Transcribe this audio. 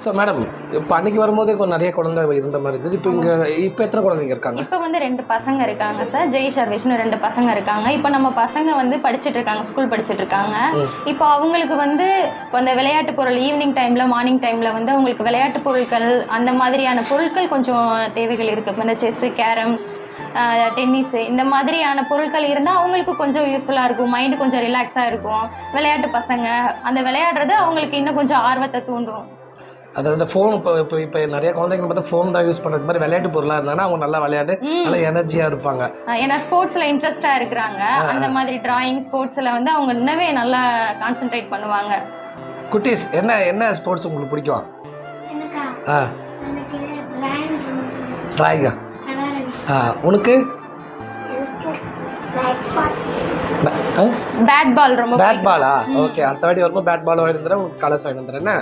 So madam இப்போ அன்றைக்கி வரும்போதே கொஞ்சம் நிறைய குழந்தை இருந்த மாதிரி இருந்தது. இப்போ எத்தனை குழந்தைங்க இருக்காங்க? இப்போ வந்து 2 பசங்க இருக்காங்க சார். ஜெய் சர்வேஷ்னு 2 பசங்க இருக்காங்க. இப்போ நம்ம பசங்க வந்து படிச்சுட்டு இருக்காங்க, ஸ்கூல் படிச்சுட்டு இருக்காங்க. இப்போ அவங்களுக்கு வந்து இப்போ அந்த விளையாட்டு பொருள் ஈவினிங் டைமில் மார்னிங் டைமில் வந்து அவங்களுக்கு விளையாட்டு பொருட்கள் அந்த மாதிரியான பொருட்கள் கொஞ்சம் தேவைகள் இருக்குது. இப்போ இந்த செஸ்ஸு, கேரம், டென்னிஸு இந்த மாதிரியான பொருட்கள் இருந்தால் அவங்களுக்கு கொஞ்சம் யூஸ்ஃபுல்லாக இருக்கும். மைண்டு கொஞ்சம் ரிலாக்ஸாக இருக்கும். விளையாட்டு பசங்க அந்த விளையாடுறது அவங்களுக்கு இன்னும் கொஞ்சம் ஆர்வத்தை தூண்டும். அதாவது ஃபோன் இப்போ நிறைய குழந்தைங்க பார்த்தா ஃபோன் தான் யூஸ் பண்ணுறது மாதிரி விளையாட்டு பொருளாக இருந்தாங்கன்னா அவங்க நல்லா விளையாடு நல்லா எனர்ஜியாக இருப்பாங்க. ஏன்னா ஸ்போர்ட்ஸில் இன்ட்ரெஸ்டாக இருக்கிறாங்க. அந்த மாதிரி டிராயிங் ஸ்போர்ட்ஸில் வந்து அவங்க இன்னவே நல்லா கான்சென்ட்ரேட் பண்ணுவாங்க. குட்டீஸ் என்ன ஸ்போர்ட்ஸ் உங்களுக்கு பிடிக்கும்? டிராயிங்கா? உனக்கு பேட் பால் ரொம்ப பேட் பாலா? ஓகே, அடுத்த வாட்டி வரும்போது பேட் பால் வாங்கி வந்துடுறேன், உங்களுக்கு கலர்ஸ் வாங்கி வந்துடுறேன்.